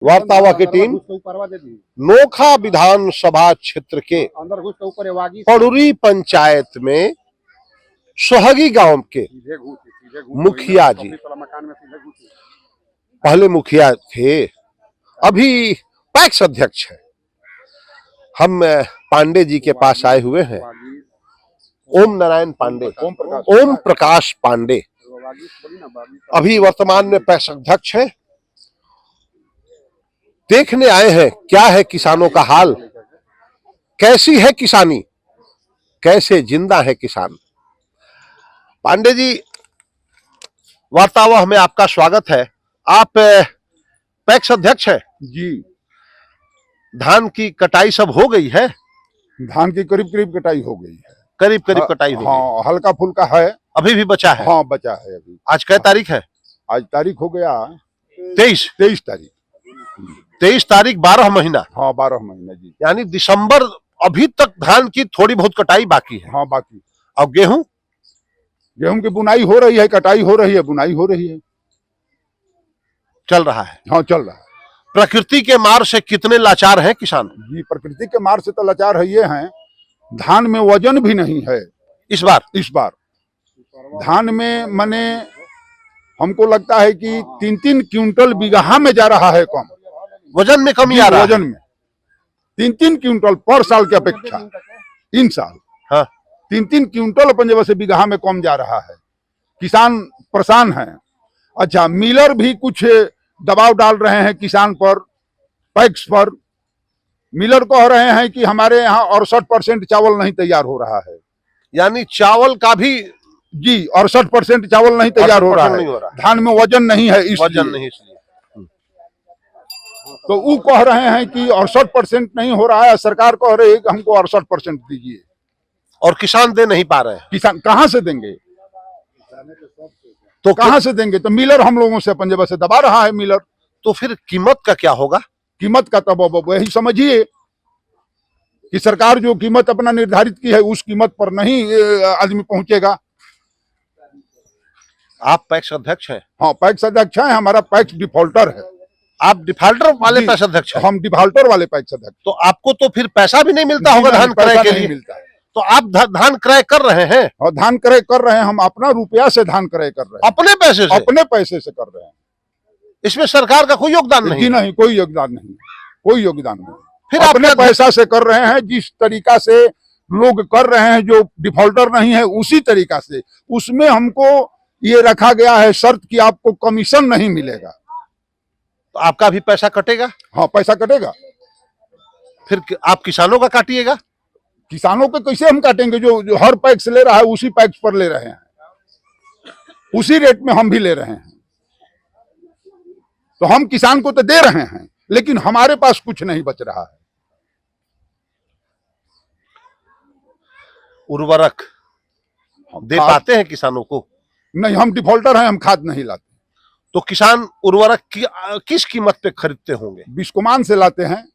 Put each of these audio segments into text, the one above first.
वार्तावा की टीम नोखा विधानसभा क्षेत्र के पड़ुरी पंचायत में सोहगी गांव के मुखिया जी, पहले मुखिया थे, अभी पैक्स अध्यक्ष है। हम पांडे जी के पास आए हुए हैं, ओम नारायण पांडे, ओम प्रकाश पांडे, अभी वर्तमान में पैक्स अध्यक्ष है। देखने आए हैं क्या है किसानों का हाल, कैसी है किसानी, कैसे जिंदा है किसान। पांडे जी, वार्तावाह में आपका स्वागत है। आप पैक्स अध्यक्ष हैं जी। धान की कटाई सब हो गई है? धान की करीब करीब कटाई हो गई है। करीब करीब कटाई हो हाँ, हल्का फुल्का है, अभी भी बचा है? हाँ बचा है अभी। आज क्या तारीख है? आज तारीख हो गया 23 तारीख। 23 तारीख 12 महीना। हाँ 12 महीना जी, यानी दिसंबर अभी तक धान की थोड़ी बहुत कटाई बाकी है। हाँ बाकी। और गेहूं की बुनाई हो रही है, कटाई हो रही है, बुनाई हो रही है, चल रहा है। हाँ चल रहा है। प्रकृति के मार से कितने लाचार हैं किसान? जी, प्रकृति के मार से तो लाचार है ये हैं, धान में वजन भी नहीं है इस बार धान में मने हमको लगता है कि 3-3 क्विंटल बीघा में जा रहा है कम, वजन में कमी आ रहा है। वजन में 3-3 क्विंटल पर साल की अपेक्षा इन साल, हाँ 3-3 क्विंटल अपन जगह से बीघा में कम जा रहा है। किसान परेशान है। अच्छा, मिलर भी कुछ दबाव डाल रहे हैं किसान पर, पैक्स पर। मिलर कह रहे हैं कि हमारे यहाँ 68% चावल नहीं तैयार हो रहा है। यानी चावल का भी जी 68% चावल नहीं तैयार हो रहा है। धान में वजन नहीं है, वजन नहीं इसलिए। तो वो कह रहे हैं कि 68% नहीं हो रहा है, सरकार कह रही है कि हमको 68% दीजिए, और किसान दे नहीं पा रहे हैं। किसान कहाँ से देंगे? तो कहाँ से देंगे? तो मिलर हम लोगों से पंजाब से दबा रहा है मिलर। तो फिर कीमत का क्या होगा? कीमत का तब वही समझिए कि सरकार जो कीमत अपना निर्धारित की है उस कीमत पर नहीं आदमी पहुंचेगा। आप पैक्स अध्यक्ष हैं? हाँ पैक्स अध्यक्ष है, हमारा पैक्स डिफॉल्टर है। आप डिफॉल्टर वाले पैक्स अध्यक्ष हैं? हम डिफॉल्टर वाले पैक्स अध्यक्ष। तो आपको तो फिर पैसा भी नहीं मिलता होगा धान क्रय के लिए? मिलता है। तो आप धान क्रय कर रहे हैं? और धान क्रय कर रहे हैं, हम अपना रुपया से धान क्रय कर रहे हैं, अपने पैसे से? अपने पैसे से कर रहे हैं। इसमें सरकार का कोई योगदान नहीं? जी नहीं, कोई योगदान नहीं, कोई योगदान नहीं। फिर अपने पैसा से कर रहे हैं। जिस तरीका से लोग कर रहे हैं जो डिफॉल्टर नहीं है उसी तरीका से, उसमें हमको ये रखा गया है शर्त कि आपको कमीशन नहीं मिलेगा। तो आपका भी पैसा कटेगा? हाँ पैसा कटेगा। फिर आप किसानों का काटिएगा? किसानों के कैसे हम काटेंगे? जो हर पैक्स ले रहा है उसी पैक्स पर ले रहे हैं, उसी रेट में हम भी ले रहे हैं। तो हम किसान को तो दे रहे हैं, लेकिन हमारे पास कुछ नहीं बच रहा है। उर्वरक दे पाते हैं किसानों को? नहीं, हम डिफॉल्टर हैं, हम खाद नहीं लाते। तो किसान उर्वरक किस कीमत पे खरीदते होंगे? बिस्कोमान से लाते हैं,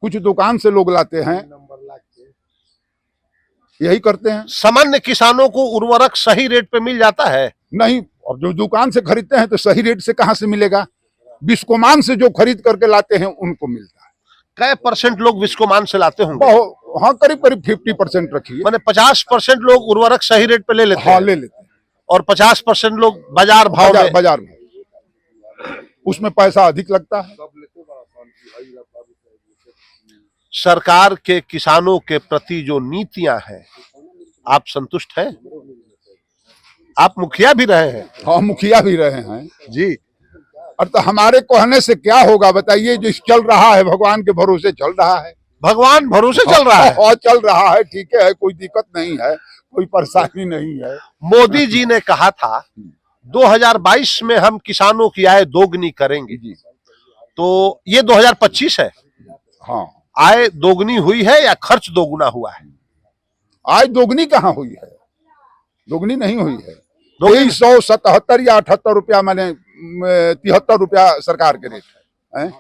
कुछ दुकान से लोग लाते हैं, यही करते हैं। सामान्य किसानों को उर्वरक सही रेट पे मिल जाता है? नहीं, और जो दुकान से खरीदते हैं तो सही रेट से कहां से मिलेगा? बिस्कोमान से जो खरीद करके लाते हैं उनको मिलता है। कै % लोग बिस्कोमान से लाते होंगे? हाँ करीब करीब 50% रखिए। माने 50% लोग उर्वरक सही रेट पे ले लेते हैं? हाँ ले लेते हैं। और 50% लोग बाजार भाव में उसमें पैसा अधिक लगता है। सरकार के किसानों के प्रति जो नीतियां हैं, आप संतुष्ट हैं? आप मुखिया भी रहे हैं? हाँ मुखिया भी रहे हैं जी। और तो हमारे कहने से क्या होगा बताइए? जो चल रहा है भगवान के भरोसे चल रहा है। भगवान भरोसे चल रहा है? हाँ चल रहा है, ठीक है, कोई दिक्कत नहीं है, कोई परेशानी नहीं है। मोदी जी ने कहा था 2022 में हम किसानों की आय दोगुनी करेंगे जी। तो ये 2025 है। हाँ, आय दोगुनी हुई है या खर्च दोगुना हुआ है? आय दोगुनी कहाँ हुई है? दोगुनी नहीं हुई है। 2377 या 78 रुपया, मैंने 73 रुपया सरकार के रेट है।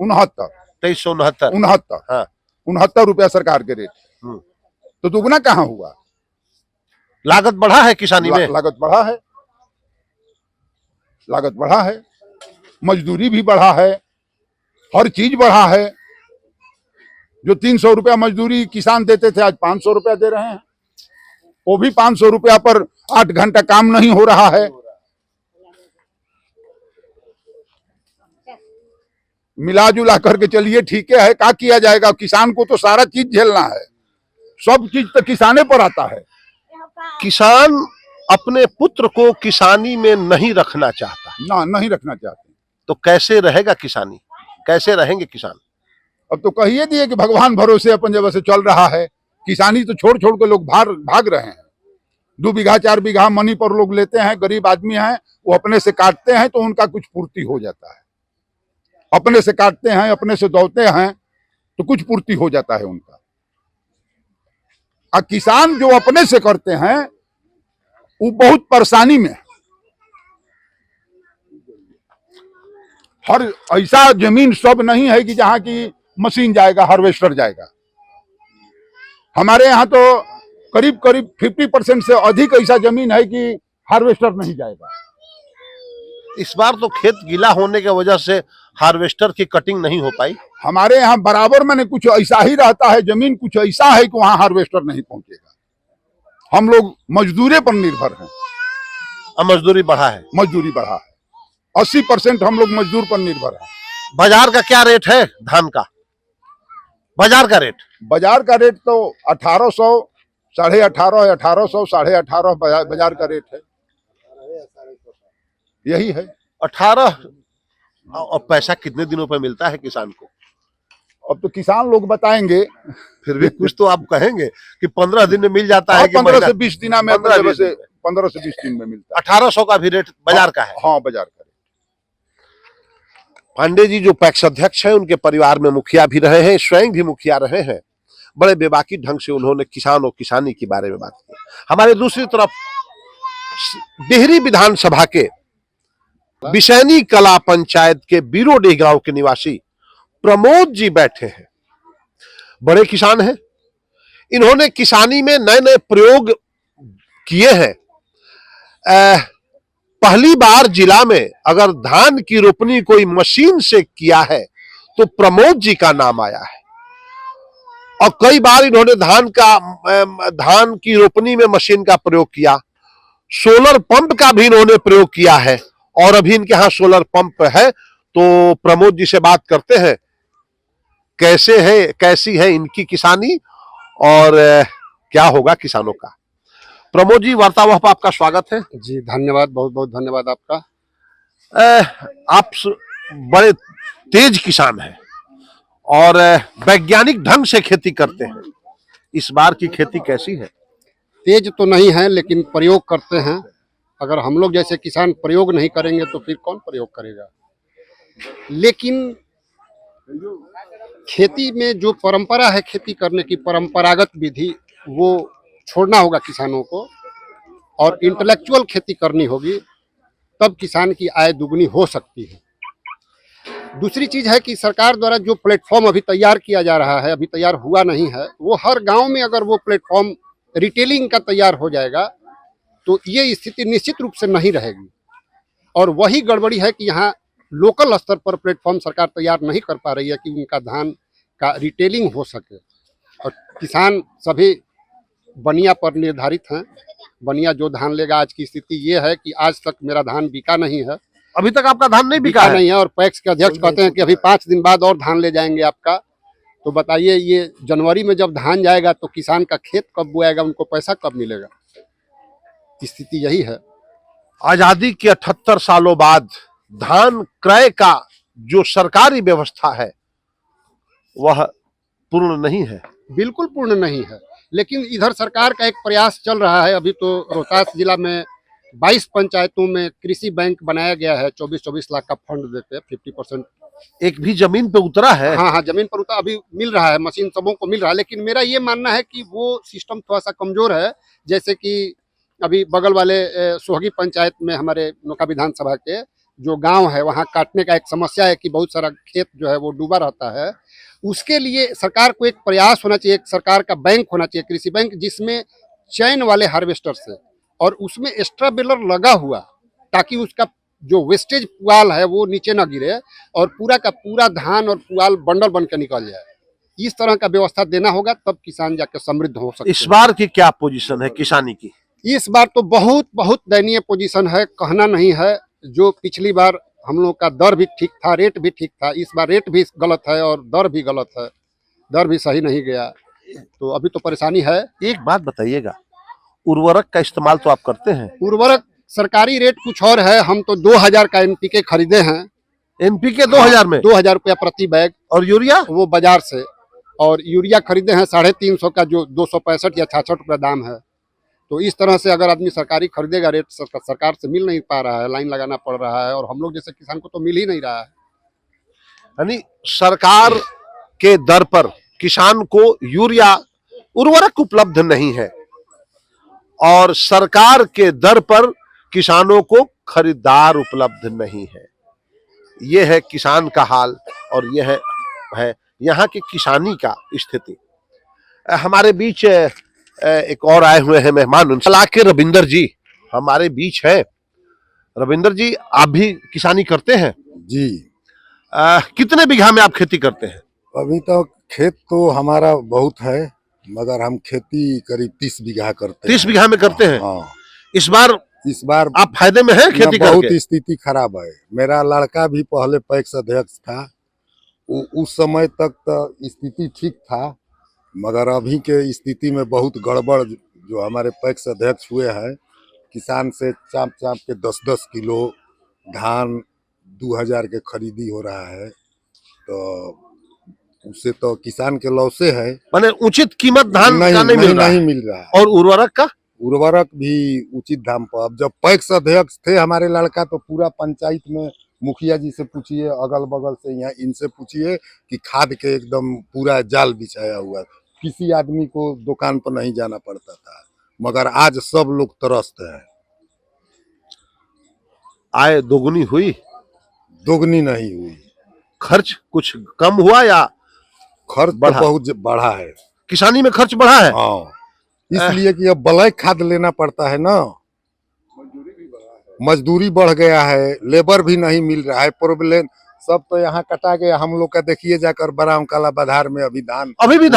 69 रुपया सरकार के रेट। तो दोगुना कहाँ हुआ? लागत बढ़ा है किसानी में? लागत बढ़ा है, लागत बढ़ा है, मजदूरी भी बढ़ा है, हर चीज बढ़ा है। जो 300 रुपया मजदूरी किसान देते थे आज 500 रुपया दे रहे हैं। वो भी 500 रुपया पर 8 घंटा काम नहीं हो रहा है। मिला जुला करके चलिए ठीक है, क्या किया जाएगा। किसान को तो सारा चीज झेलना है, सब चीज तो किसाने पर आता है। किसान अपने पुत्र को किसानी में नहीं रखना चाहता, ना नहीं रखना चाहते। तो कैसे रहेगा किसानी, कैसे रहेंगे किसान। अब तो कहिए दिए कि भगवान भरोसे अपन जब से चल रहा है। किसानी तो छोड़ छोड़ के लोग भाग रहे हैं। 2 बीघा 4 बीघा मनी पर लोग लेते हैं, गरीब आदमी हैं, वो अपने से काटते हैं तो उनका कुछ पूर्ति हो जाता है। अपने से काटते हैं, अपने से दौड़ते हैं तो कुछ पूर्ति हो जाता है उनका। और किसान जो अपने से करते हैं वो बहुत परेशानी में। हर ऐसा जमीन सब नहीं है कि जहां की मशीन जाएगा, हार्वेस्टर जाएगा। हमारे यहाँ तो करीब करीब 50% से अधिक ऐसा जमीन है कि हार्वेस्टर नहीं जाएगा। इस बार तो खेत गीला होने की वजह से हार्वेस्टर की कटिंग नहीं हो पाई। हमारे यहाँ बराबर मैंने कुछ ऐसा ही रहता है, जमीन कुछ ऐसा है कि वहां हार्वेस्टर नहीं पहुंचेगा। हम लोग मजदूरी पर निर्भर हैं। अब मजदूरी बढ़ा है, मजदूरी बढ़ा है। 80% हम लोग मजदूर पर निर्भर हैं। बाजार का क्या रेट है धान का, बाजार का रेट? बाजार का रेट तो 1800, 1850, 1800, 1850 बाजार का रेट है। यही है 18। और पैसा कितने दिनों पर मिलता है किसान को? अब तो किसान लोग बताएंगे। फिर भी कुछ तो आप कहेंगे कि 15 दिन में मिल जाता है कि 15 से 20 दिन में, 15 से 15 से 20 दिन में मिलता है। 1800 का भी रेट बाजार का है। हाँ, बाजार का रेट। पांडे जी जो पैक्स अध्यक्ष हैं, उनके परिवार में मुखिया भी रहे हैं, स्वयं भी मुखिया रहे हैं। बड़े बेबाकी ढंग से उन्होंने किसान और किसानी के बारे में बात की। हमारे दूसरी तरफ डिहरी विधानसभा के बिसैनी कला पंचायत के बीरोडीह गांव के निवासी प्रमोद जी बैठे हैं। बड़े किसान हैं, इन्होंने किसानी में नए नए प्रयोग किए हैं। पहली बार जिला में अगर धान की रोपनी कोई मशीन से किया है तो प्रमोद जी का नाम आया है। और कई बार इन्होंने धान की रोपनी में मशीन का प्रयोग किया। सोलर पंप का भी इन्होंने प्रयोग किया है और अभी इनके यहाँ सोलर पंप है। तो प्रमोद जी से बात करते हैं, कैसी है इनकी किसानी और क्या होगा किसानों का। प्रमोद जी, वार्तालाप पर आपका स्वागत है। जी धन्यवाद, बहुत बहुत धन्यवाद आपका। आप बड़े तेज किसान हैं और वैज्ञानिक ढंग से खेती करते हैं। इस बार की खेती कैसी है? तेज तो नहीं है लेकिन प्रयोग करते हैं। अगर हम लोग जैसे किसान प्रयोग नहीं करेंगे तो फिर कौन प्रयोग करेगा। लेकिन खेती में जो परंपरा है खेती करने की, परंपरागत विधि, वो छोड़ना होगा किसानों को और इंटेलेक्चुअल खेती करनी होगी, तब किसान की आय दुगनी हो सकती है। दूसरी चीज है कि सरकार द्वारा जो प्लेटफॉर्म अभी तैयार किया जा रहा है, अभी तैयार हुआ नहीं है, वो हर गांव में अगर वो प्लेटफॉर्म रिटेलिंग का तैयार हो जाएगा तो ये स्थिति निश्चित रूप से नहीं रहेगी। और वही गड़बड़ी है कि यहाँ लोकल स्तर पर प्लेटफॉर्म सरकार तैयार नहीं कर पा रही है कि उनका धान का रिटेलिंग हो सके। और किसान सभी बनिया पर निर्धारित हैं। बनिया जो धान लेगा, आज की स्थिति ये है कि आज तक मेरा धान बिका नहीं है। अभी तक आपका धान नहीं बिका नहीं है और पैक्स के अध्यक्ष कहते हैं कि अभी 5 दिन बाद और धान ले जाएंगे आपका। तो बताइए, ये जनवरी में जब धान जाएगा तो किसान का खेत कब बोएगा, उनको पैसा कब मिलेगा। स्थिति यही है। आजादी के 78 सालों बाद धान क्रय का जो सरकारी व्यवस्था है वह पूर्ण नहीं है। बिल्कुल पूर्ण नहीं है, लेकिन इधर सरकार का एक प्रयास चल रहा है। अभी तो रोहतास जिला में 22 पंचायतों में कृषि बैंक बनाया गया है। 24-24 लाख का फंड देते हैं, 50%। एक भी जमीन पे उतरा है? हाँ, जमीन पर उतरा, अभी मिल रहा है, मशीन सबों को मिल रहा है। लेकिन मेरा ये मानना है कि वो सिस्टम थोड़ा सा कमजोर है। जैसे कि अभी बगल वाले सोहगी पंचायत में हमारे नोका विधानसभा के जो गांव है, वहाँ काटने का एक समस्या है कि बहुत सारा खेत जो है वो डूबा रहता है। उसके लिए सरकार को एक प्रयास होना चाहिए, एक सरकार का बैंक होना चाहिए, कृषि बैंक, जिसमें चैन वाले हार्वेस्टर से और उसमें एक्स्ट्रा बेलर लगा हुआ, ताकि उसका जो वेस्टेज पुआल है वो नीचे ना गिरे और पूरा का पूरा धान और पुआल बंडल बन के निकल जाए। इस तरह का व्यवस्था देना होगा, तब किसान जाके समृद्ध हो सकते इस बार की क्या पोजीशन है किसानी की? इस बार तो बहुत बहुत दयनीय पोजीशन है, कहना नहीं है। जो पिछली बार हम लोग का दर भी ठीक था, रेट भी ठीक था, इस बार रेट भी गलत है और दर भी गलत है, दर भी सही नहीं गया, तो अभी तो परेशानी है। एक बात बताइएगा, उर्वरक का इस्तेमाल तो आप करते हैं? उर्वरक सरकारी रेट कुछ और है, हम तो 2000 का एनपीके खरीदे हैं। एनपीके 2000 में? 2000 रुपया प्रति बैग। और यूरिया? वो बाजार से। और यूरिया खरीदे हैं 350 का, जो 265 या 66 रुपया दाम है। तो इस तरह से अगर आदमी सरकारी खरीदेगा, रेट सरकार से मिल नहीं पा रहा है, लाइन लगाना पड़ रहा है, और हम लोग जैसे किसान को तो मिल ही नहीं रहा है। यानी सरकार के दर पर किसान को यूरिया उर्वरक उपलब्ध नहीं है और सरकार के दर पर किसानों को खरीदार उपलब्ध नहीं है। यह है किसान का हाल और यह है यहाँ की किसानी का स्थिति। हमारे बीच एक और आए हुए हैं मेहमान, उनसे के रविंदर जी हमारे बीच है। रविंदर जी, आप भी किसानी करते हैं? जी। कितने बीघा में आप खेती करते हैं? अभी तो खेत तो हमारा बहुत है, मगर हम खेती करीब 30 बीघा करते 30 बीघा में करते हैं? हाँ। इस बार आप फायदे में हैं खेती करके? बहुत स्थिति खराब है। मेरा लड़का भी पहले पैक्स अध्यक्ष था, उस समय तक तो स्थिति ठीक था, मगर अभी के स्थिति में बहुत गड़बड़। जो हमारे पैक्स अध्यक्ष हुए हैं, किसान से चाप चाप के 10-10 किलो धान 2000 के खरीदी हो रहा है, तो उससे तो किसान के लॉसे है। माने उचित कीमत धान का नहीं मिल रहा है। और उर्वरक का? उर्वरक भी उचित दाम पर। अब जब पैक्स अध्यक्ष थे हमारे लड़का, तो पूरा पंचायत में मुखिया जी से पूछिए, अगल बगल से यहाँ इनसे पूछिए कि खाद के एकदम पूरा जाल बिछाया हुआ, किसी आदमी को दुकान पर नहीं जाना पड़ता था। मगर आज सब लोग तरसते हैं। आय दोगुनी हुई? दोगुनी नहीं हुई। खर्च कुछ कम हुआ या खर्च तो बहुत बढ़ा है? किसानी में खर्च बढ़ा है। हाँ, इसलिए कि अब ब्लैक खाद लेना पड़ता है ना, मजदूरी बढ़ गया है, लेबर भी नहीं मिल रहा है। प्रॉब्लम सब तो यहाँ कटा गया। हम लोग का देखिए जाकर बराम काला बाजार में अभी धान है, अभी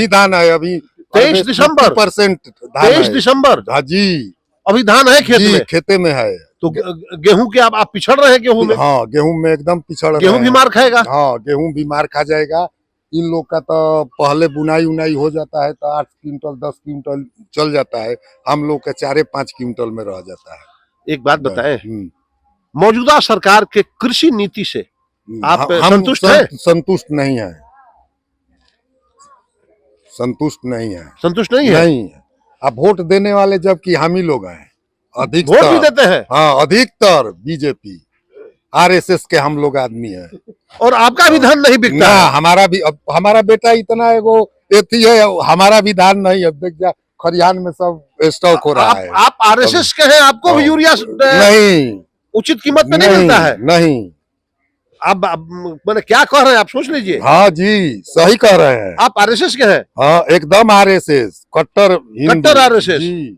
धान है। अभी 23 दिसंबर 23 दिसंबर। हाँ जी, अभी धान है खेत में? खेते में है। तो गेहूं के आप पिछड़ रहे हैं गेहूं में? हाँ, गेहूं में एकदम पिछड़ रहे हैं। गेहूं भी मार खाएगा? हाँ, गेहूं भी मार खा जाएगा। इन लोग का तो पहले बुनाई उनाई हो जाता है तो 8 क्विंटल 10 क्विंटल चल जाता है, हम लोग का 4-5 क्विंटल में रह जाता है। एक बात बताएं, मौजूदा सरकार के कृषि नीति से आप संतुष्ट हैं? संतुष्ट नहीं है। संतुष्ट नहीं है। संतुष्ट नहीं है? नहीं। अब वोट देने वाले जबकि हम ही लोग हैं, अधिक वोट भी देते हैं। हाँ, अधिकतर बीजेपी आरएसएस के हम लोग आदमी है। और आपका भी धान नहीं बिकता? ना, हमारा भी। अब हमारा बेटा इतना एगो एथी है, हमारा भी धान नहीं। अब देख जा, खरियान में सब स्टॉक हो रहा है। आप आरएसएस के हैं, आपको भी यूरिया नहीं उचित कीमत पे नहीं मिलता है? नहीं। आप मैंने क्या कह रहे हैं, आप सोच लीजिए। हाँ जी, सही कह रहे हैं। आप आरएसएस के हैं? हाँ, एकदम आरएसएस, कट्टर आरएसएस।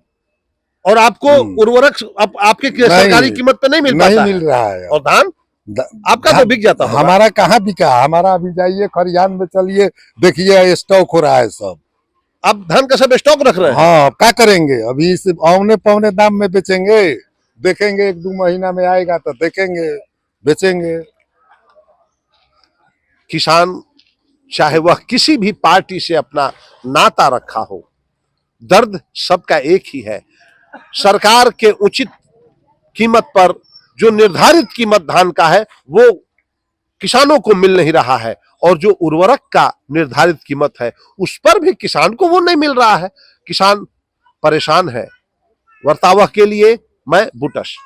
और आपको उर्वरक आपके सरकारी कीमत पे नहीं मिल पाता? नहीं मिल रहा है। और धान आपका तो बिक जाता है। हमारा कहाँ बिका? हमारा अभी जाइए खरियान में, चलिए देखिए स्टॉक हो रहा है सब। आप धान का सब स्टॉक रख रहे हैं? हाँ, क्या करेंगे? अभी इस औने पौने दाम में बेचेंगे, देखेंगे 1-2 महीना में आएगा तो देखेंगे, बेचेंगे। किसान चाहे वह किसी भी पार्टी से अपना नाता रखा हो, दर्द सबका एक ही है। सरकार के उचित कीमत पर जो निर्धारित कीमत धान का है वो किसानों को मिल नहीं रहा है, और जो उर्वरक का निर्धारित कीमत है उस पर भी किसान को वो नहीं मिल रहा है। किसान परेशान है। वर्तावा के लिए मैं बुटस।